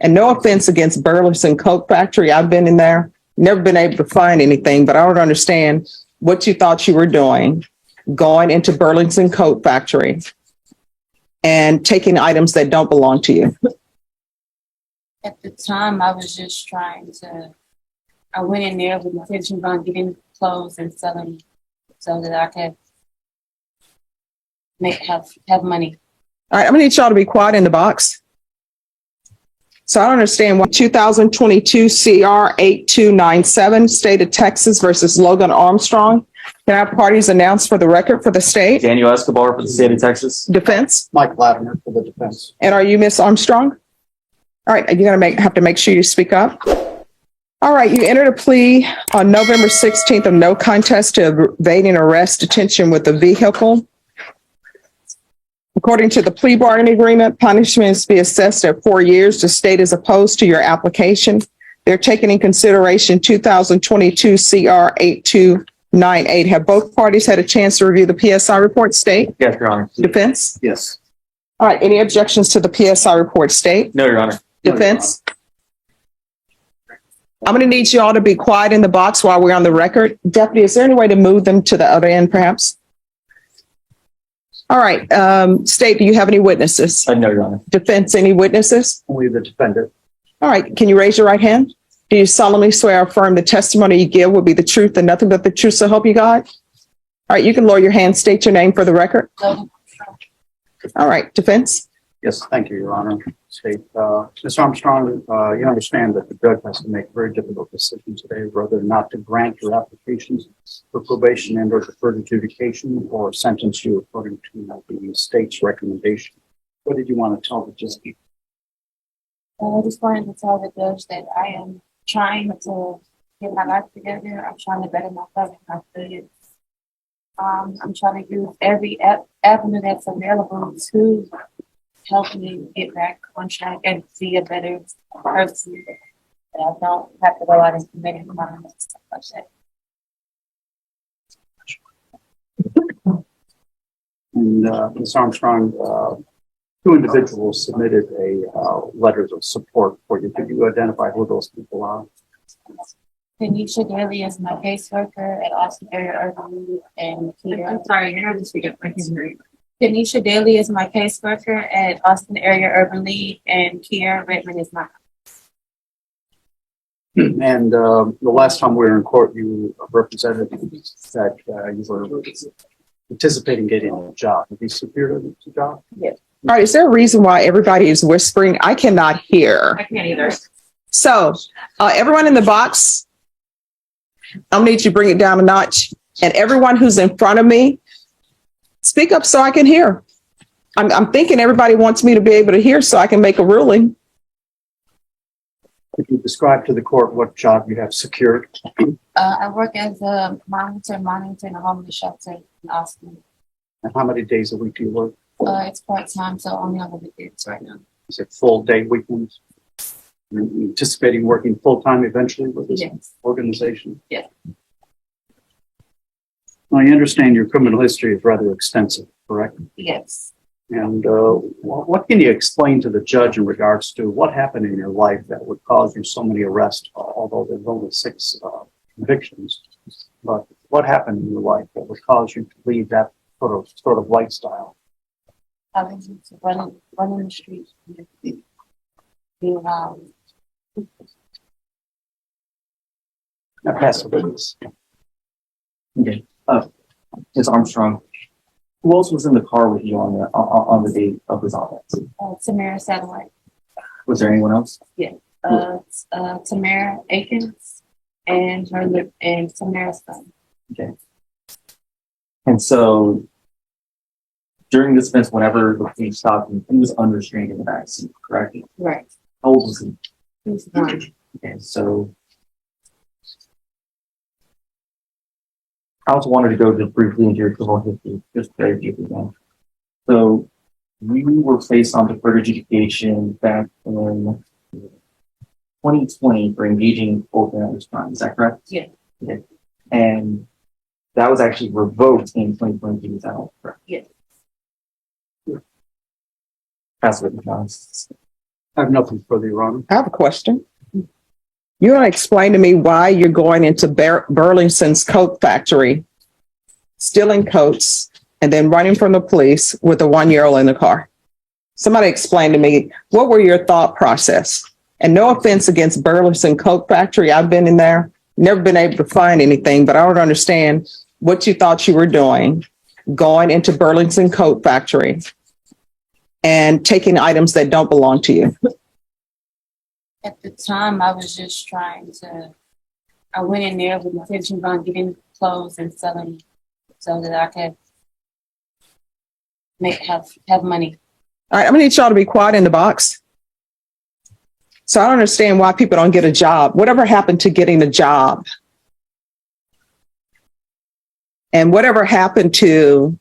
And no offense against Burlington Coat Factory. I've been in there, never been able to find anything, but I don't understand what you thought you were doing, going into Burlington Coat Factory and taking items that don't belong to you. At the time, I was just I went in there with the intention on getting clothes and selling so that I could have money. All right, I'm gonna need y'all to be quiet in the box. So I don't understand what 2022 CR 8297, State of Texas versus Logan Armstrong. Can I have parties announced for the record for the state? Daniel Escobar for the state of Texas. Defense? Mike Latimer for the defense. And are you Miss Armstrong? All right, you're gonna have to make sure you speak up. All right, you entered a plea on November 16th of no contest to evading arrest, detention with a vehicle. According to the plea bargaining agreement, punishments be assessed at 4 years. The state is opposed to your application. They're taking in consideration 2022 CR 8298. Have both parties had a chance to review the PSI report, state? Yes, Your Honor. Defense? Yes. All right, any objections to the PSI report, state? No, Your Honor. Defense? I'm going to need you all to be quiet in the box while we're on the record. Deputy, is there any way to move them to the other end, perhaps? All right, state, do you have any witnesses? No, Your Honor. Defense, any witnesses? Only the defendant. All right, can you raise your right hand? Do you solemnly swear or affirm the testimony you give will be the truth and nothing but the truth, so help you God? All right, you can lower your hand, state your name for the record. All right, defense? Yes, thank you, Your Honor. State, Ms. Armstrong, you understand that the judge has to make a very difficult decision today, whether or not to grant your applications for probation and or deferred adjudication or sentence you according to the state's recommendation. What did you want to tell the judge? I just wanted to tell the judge that I am trying to get my life together. I'm trying to better myself and my studies. I'm trying to use every avenue that's available to help me get back on track and be a better person. That I don't have to go out and commit crimes and stuff like that. And Ms. Armstrong, two individuals submitted letters of support for you. Could you identify who those people are? Tanisha Daly is my caseworker at Austin Area Urban League and Kia. I'm sorry, you're not speaking. I can hear you. Tanisha Daly is my caseworker at Austin Area Urban League, and Kia Redmond is my. And the last time we were in court, you represented that you were anticipating getting a job. Have you secured a job? Yes. All right, is there a reason why everybody is whispering? I cannot hear. I can't either. So everyone in the box, I'm gonna need you to bring it down a notch. And everyone who's in front of me, speak up so I can hear. I'm thinking everybody wants me to be able to hear so I can make a ruling. Could you describe to the court what job you have secured? I work as a monitor in a homeless shelter in Austin. And how many days a week do you work? It's part-time, so only on the weekends right now. Is it full day weekends? You're anticipating working full-time eventually with this organization? Yeah. Well, I understand your criminal history is rather extensive, correct? Yes. And what can you explain to the judge in regards to what happened in your life that would cause you so many arrests, although there's only 6 convictions? But what happened in your life that would cause you to lead that sort of lifestyle? I was running the streets, being wild. Now pass the witness. Okay. Ms. Armstrong, who else was in the car with you on the day of this offense? Tamara Satellite. Was there anyone else? Yeah. Tamara Akins and Tamara's son. Okay. And so during this offense, whenever the police stopped him, he was unrestrained in the backseat, correct? Right. How old was he? He was 1. Okay, so I also wanted to go just briefly into your criminal history, just very deeply again. So you were placed on deferred adjudication back in 2020 for engaging in full-fledged crime. Is that correct? Yeah. Okay. And that was actually revoked in 2022. Is that all correct? Yeah. Pass it, John. I have nothing further, Your Honor. I have a question. You want to explain to me why you're going into Burlington's Coat Factory, stealing coats, and then running from the police with a 1-year-old in the car? Somebody explain to me, what were your thought process? And no offense against Burlington Coat Factory. I've been in there, never been able to find anything, but I don't understand what you thought you were doing, going into Burlington Coat Factory and taking items that don't belong to you. At the time, I was just I went in there with intention on getting clothes and selling so that I could have money. All right, I'm gonna need y'all to be quiet in the box. So I don't understand why people don't get a job. Whatever happened to getting a job? And whatever happened to,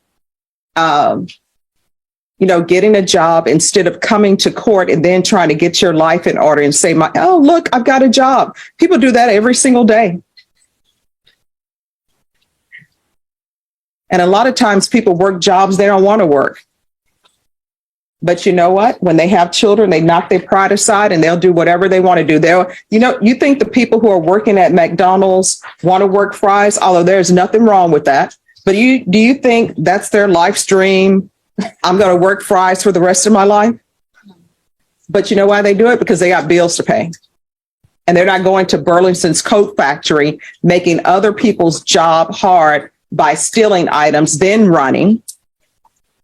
getting a job instead of coming to court and then trying to get your life in order and say, oh, look, I've got a job. People do that every single day. And a lot of times people work jobs they don't want to work. But you know what? When they have children, they knock their pride aside and they'll do whatever they want to do. You think the people who are working at McDonald's want to work fries, although there's nothing wrong with that. But do you think that's their life's dream? I'm going to work fries for the rest of my life. But you know why they do it? Because they got bills to pay. And they're not going to Burlington's Coat Factory, making other people's job hard by stealing items, then running.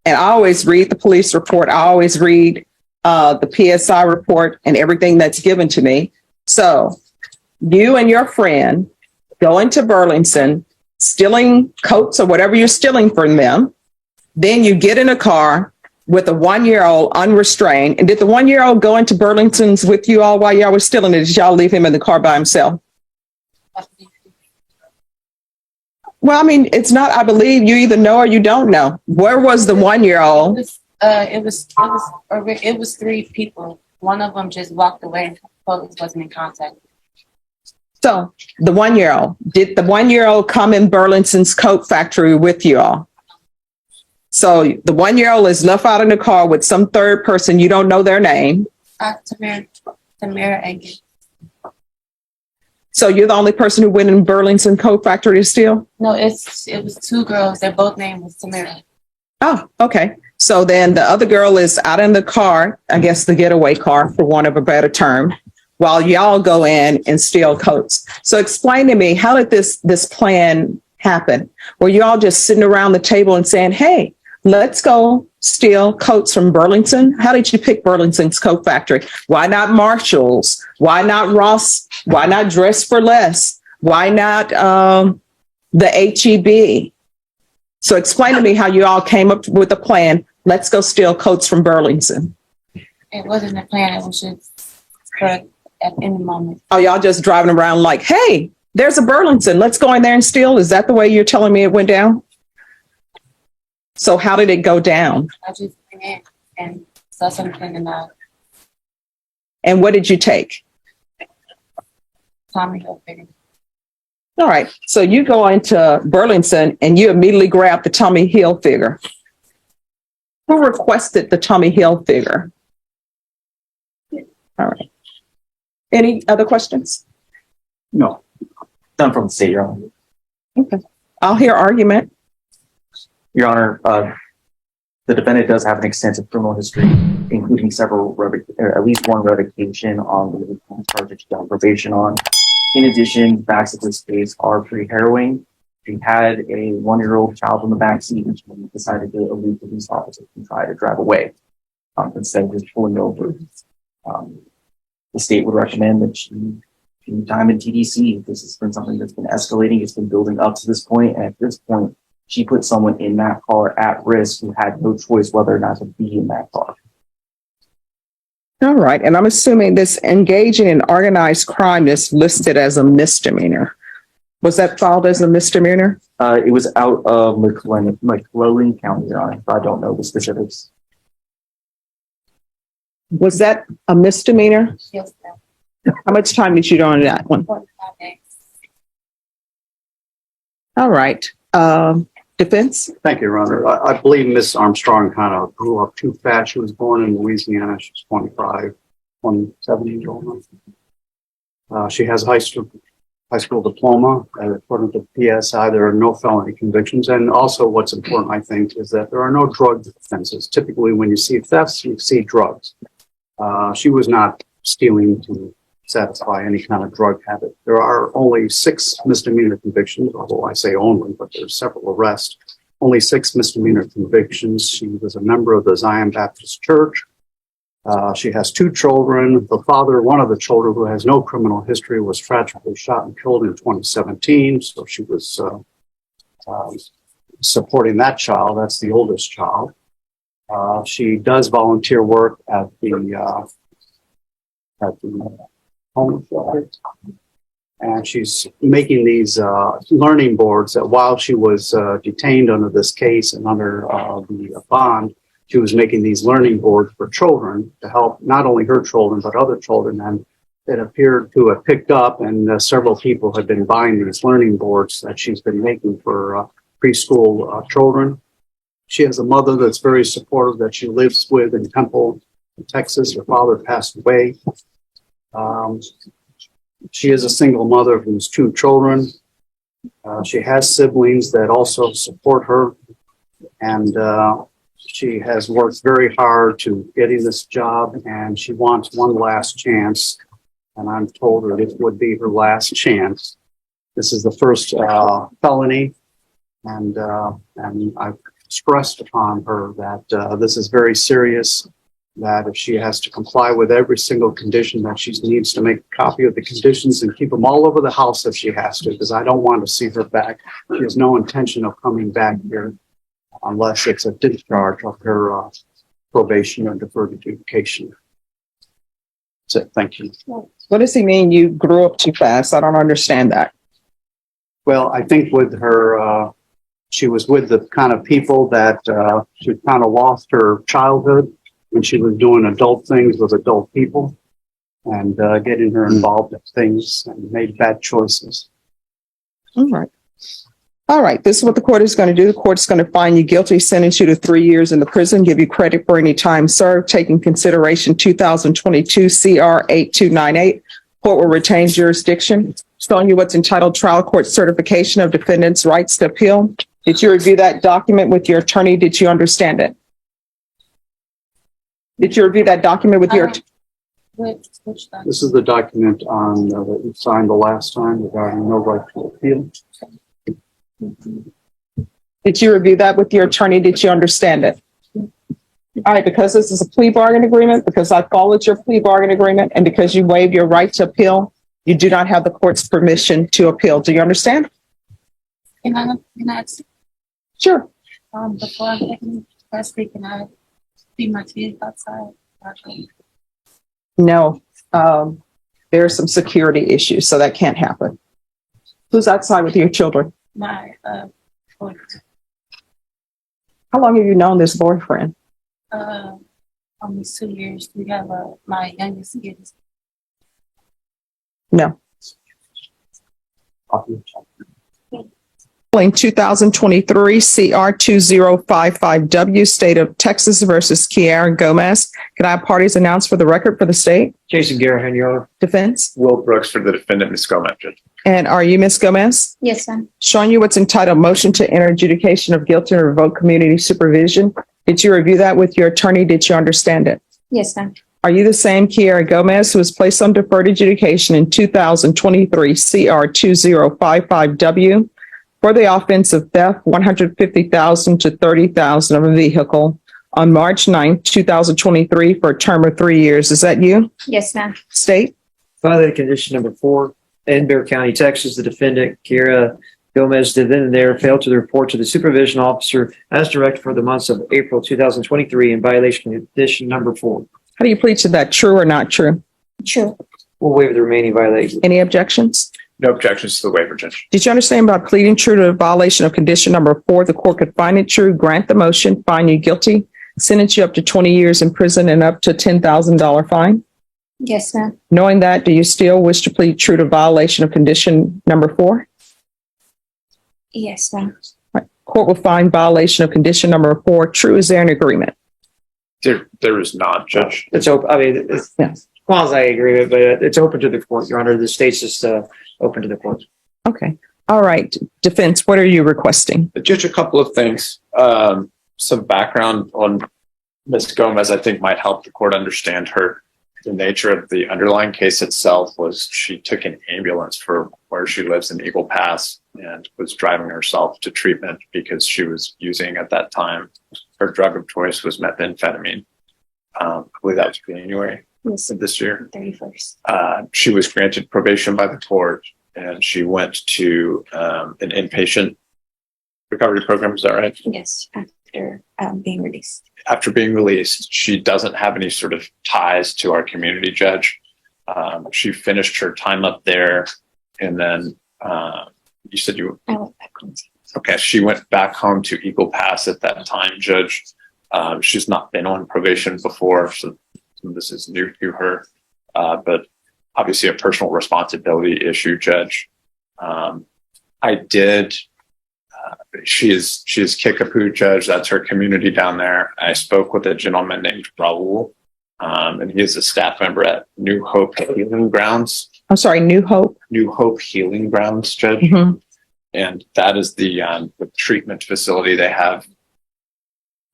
And I always read the police report. I always read the PSI report and everything that's given to me. So you and your friend go into Burlington, stealing coats or whatever you're stealing from them. Then you get in a car with a 1-year-old unrestrained. And did the 1-year-old go into Burlington's with you all while y'all were stealing it? Did y'all leave him in the car by himself? Well, I mean, it's not, I believe you either know or you don't know. Where was the 1-year-old? It was 3 people. One of them just walked away and police wasn't in contact. So the 1-year-old, did the 1-year-old come in Burlington's Coat Factory with you all? So the 1-year-old is left out in the car with some third person. You don't know their name. Tamara and So you're the only person who went in Burlington Coat Factory to steal? no, it was 2 girls. Their both name was Tamara. Oh, okay. So then the other girl is out in the car, I guess the getaway car, for want of a better term, while y'all go in and steal coats. So explain to me, how did this plan happen? Were you all just sitting around the table and saying, hey, let's go steal coats from Burlington? How did you pick Burlington's Coat Factory? Why not Marshall's? Why not Ross? Why not Dress for Less? Why not the HEB? So explain to me how you all came up with a plan. Let's go steal coats from Burlington. It wasn't a plan. It was just in the moment. Are y'all just driving around like, hey, there's a Burlington, let's go in there and steal? Is that the way you're telling me it went down? So how did it go down? I just went in and saw something in the And what did you take? Tommy Hilfiger. All right. So you go into Burlington and you immediately grab the Tommy Hilfiger. Who requested the Tommy Hilfiger? All right. Any other questions? No. None from the state, Your Honor. Okay. I'll hear argument. Your Honor, the defendant does have an extensive criminal history, including at least one revocation on the charges she's on probation on. In addition, facts of this case are pre-harrowing. She had a 1-year-old child in the backseat and she decided to elude the police officers and try to drive away instead of just pulling over. The state would recommend that she do time in TDC. This has been something that's been escalating. It's been building up to this point. And at this point, she put someone in that car at risk who had no choice whether or not to be in that car. All right. And I'm assuming this engaging in organized crime is listed as a misdemeanor. Was that filed as a misdemeanor? It was out of McClellan County, Your Honor. I don't know the specifics. Was that a misdemeanor? Yes, ma'am. How much time did you do on that one? 45 days. All right. Defense? Thank you, Your Honor. I believe Ms. Armstrong kind of grew up too fast. She was born in Louisiana. She was 25. 27-year-old. She has a high school diploma. According to PSI, there are no felony convictions. And also what's important, I think, is that there are no drug offenses. Typically, when you see thefts, you see drugs. She was not stealing to satisfy any kind of drug habit. There are only 6 misdemeanor convictions, although I say only, but there's several arrests. Only 6 misdemeanor convictions. She was a member of the Zion Baptist Church. She has 2 children. The father, one of the children who has no criminal history, was tragically shot and killed in 2017. So she was supporting that child. That's the oldest child. She does volunteer work at the home shelter. And she's making these learning boards that while she was detained under this case and under the bond, she was making these learning boards for children to help not only her children, but other children. And it appeared to have picked up, and several people have been buying these learning boards that she's been making for preschool children. She has a mother that's very supportive that she lives with in Temple, Texas. Her father passed away. She is a single mother of these 2 children. She has siblings that also support her. And she has worked very hard to getting this job, and she wants one last chance. And I'm told her it would be her last chance. This is the first felony, and I've stressed upon her that this is very serious, that if she has to comply with every single condition, that she needs to make a copy of the conditions and keep them all over the house if she has to, because I don't want to see her back. She has no intention of coming back here unless it's a discharge of her probation or deferred adjudication. That's it. Thank you. What does he mean you grew up too fast? I don't understand that. Well, I think with her, she was with the kind of people that she kind of lost her childhood when she was doing adult things with adult people and getting her involved in things and made bad choices. All right. All right. This is what the court is going to do. The court is going to find you guilty, sentence you to 3 years in the prison, give you credit for any time served, taking consideration 2022 CR 8298. Court will retain jurisdiction. Showing you what's entitled Trial Court Certification of Defendant's Rights to Appeal. Did you review that document with your attorney? Did you understand it? Did you review that document with your attorney? Which document? This is the document on that you signed the last time regarding no right to appeal. Did you review that with your attorney? Did you understand it? All right, because this is a plea bargain agreement, because I followed your plea bargain agreement, and because you waived your right to appeal, you do not have the court's permission to appeal. Do you understand? Can I Sure. before I'm taking custody, can I see my kids outside? No, there are some security issues, so that can't happen. Who's outside with your children? My boyfriend. How long have you known this boyfriend? Almost 2 years. We have my youngest kid is No. In 2023 CR 2055W, State of Texas versus Kiara Gomez. Can I have parties announced for the record for the state? Jason Garahan, Your Honor. Defense? Will Brooks for the defendant, Ms. Gomez. And are you Ms. Gomez? Yes, ma'am. Showing you what's entitled Motion to Enter Adjudication of Guilty and Revoke Community Supervision. Did you review that with your attorney? Did you understand it? Yes, ma'am. Are you the same Kiara Gomez who was placed on deferred adjudication in 2023 CR 2055W for the offense of theft, $150,000 to $30,000 of a vehicle on March 9th, 2023 for a term of 3 years? Is that you? Yes, ma'am. State? Violated condition number 4, in Bexar County, Texas, the defendant, Kiara Gomez, did then and there fail to report to the supervision officer as directed for the months of April 2023 in violation of condition number 4. How do you plead to that? True or not true? True. We'll waive the remaining violations. Any objections? No objections to the waiver, Judge. Did you understand by pleading true to the violation of condition number 4, the court could find it true, grant the motion, find you guilty, sentence you up to 20 years in prison and up to $10,000 fine? Yes, ma'am. Knowing that, do you still wish to plead true to violation of condition number 4? Yes, ma'am. Court will find violation of condition number 4 true. Is there an agreement? There is not, Judge. It's open. I mean, it's, Yes. quasi agreement, but it's open to the court, Your Honor. The state's just open to the court. Okay. All right. Defense, what are you requesting? Just a couple of things. Some background on Ms. Gomez, I think might help the court understand her. The nature of the underlying case itself was she took an ambulance for where she lives in Eagle Pass and was driving herself to treatment because she was using at that time, her drug of choice was methamphetamine. I believe that was January of this year. 31st. She was granted probation by the court and she went to an inpatient recovery program. Is that right? Yes, after being released. After being released, she doesn't have any sort of ties to our community, Judge. She finished her time up there and then you said you... I went back home. Okay, she went back home to Eagle Pass at that time, Judge. She's not been on probation before, so this is new to her. But obviously a personal responsibility issue, Judge. She is Kickapoo, Judge. That's her community down there. I spoke with a gentleman named Raul, and he is a staff member at New Hope Healing Grounds. I'm sorry, New Hope. New Hope Healing Grounds, Judge. Mm-hmm. And that is the treatment facility they have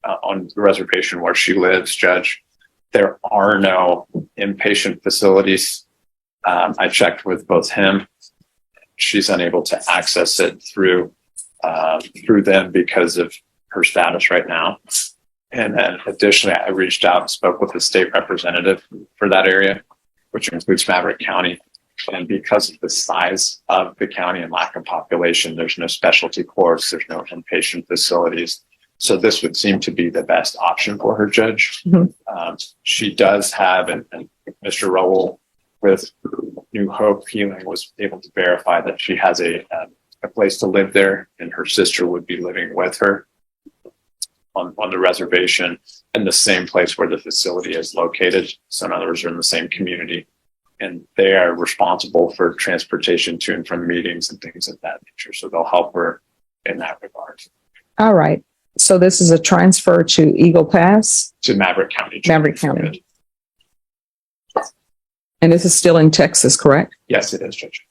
on the reservation where she lives, Judge. There are no inpatient facilities. I checked with both him. She's unable to access it through them because of her status right now. And then additionally, I reached out and spoke with the state representative for that area, which includes Maverick County. And because of the size of the county and lack of population, there's no specialty courts, there's no inpatient facilities. So this would seem to be the best option for her, Judge. Mm-hmm. She does have, and Mr. Rowell with New Hope Healing was able to verify that she has a place to live there, and her sister would be living with her on the reservation in the same place where the facility is located. So in other words, they're in the same community. And they are responsible for transportation to and from meetings and things of that nature. So they'll help her in that regard. All right. So this is a transfer to Eagle Pass, To Maverick County. Maverick County. And this is still in Texas, correct? Yes, it is, Judge.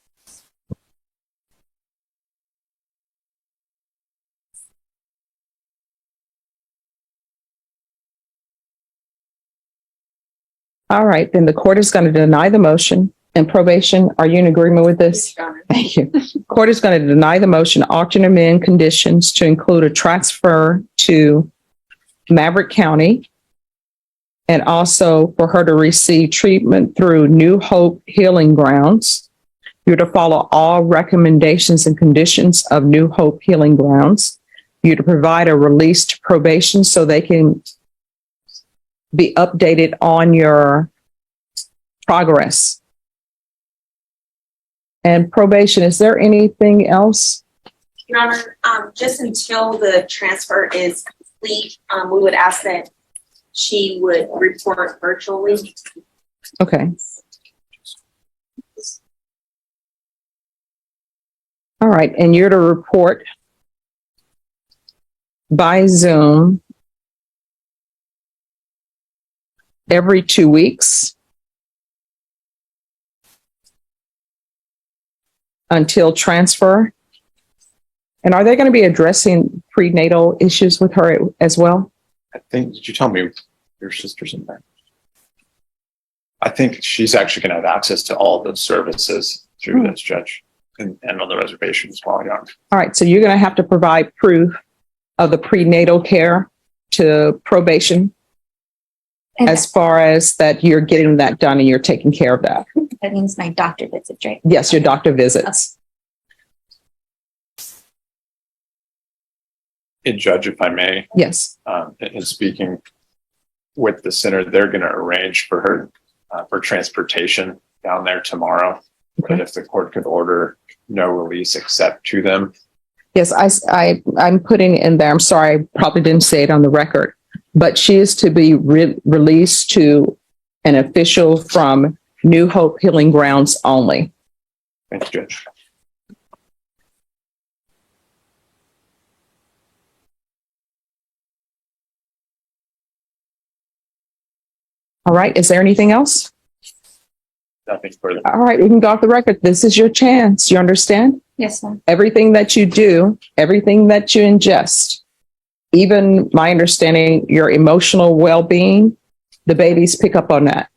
All right. Then the court is going to deny the motion. And probation, are you in agreement with this? Thank you. Court is going to deny the motion, auction amend conditions to include a transfer to Maverick County and also for her to receive treatment through New Hope Healing Grounds. You're to follow all recommendations and conditions of New Hope Healing Grounds. You're to provide a release to probation so they can be updated on your progress. And probation, is there anything else? Your Honor, just until the transfer is complete, we would ask that she would report virtually. Okay. All right, and you're to report by Zoom every 2 weeks until transfer. And are they going to be addressing prenatal issues with her as well? I think, did you tell me your sister's in there? I think she's actually going to have access to all the services through this, Judge, and on the reservation as well. Yeah. All right, so you're going to have to provide proof of the prenatal care to probation And as far as that you're getting that done and you're taking care of that. that means my doctor visits, right? Yes, your doctor visits. And Judge, if I may, Yes. in speaking with the center, they're going to arrange for her for transportation down there tomorrow. Okay. But if the court could order no release except to them. Yes, I'm putting in there, I'm sorry, I probably didn't say it on the record, but she is to be released to an official from New Hope Healing Grounds only. Thank you, Judge. All right, is there anything else? Nothing further. All right, we can go off the record. This is your chance. You understand? Yes, sir. Everything that you do, everything that you ingest, even my understanding, your emotional well-being, the babies pick up on that.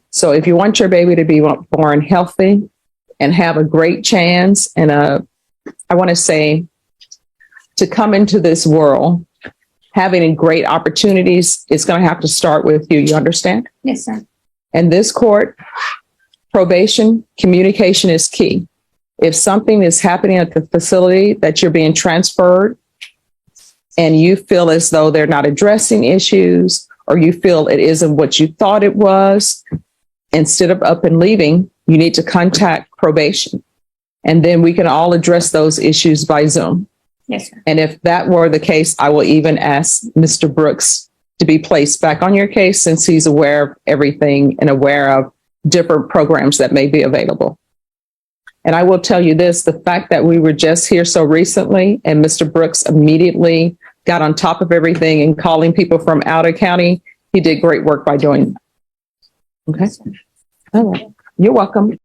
So if you want your baby to be born healthy and have a great chance and I want to say, to come into this world, having great opportunities, it's going to have to start with you. You understand? Yes, sir. And this court, probation, communication is key. If something is happening at the facility that you're being transferred and you feel as though they're not addressing issues or you feel it isn't what you thought it was, instead of up and leaving, you need to contact probation. And then we can all address those issues by Zoom. Yes, sir. And if that were the case, I will even ask Mr. Brooks to be placed back on your case since he's aware of everything and aware of different programs that may be available. And I will tell you this, the fact that we were just here so recently and Mr. Brooks immediately got on top of everything and calling people from out of county, he did great work by doing that. Okay. All right. You're welcome.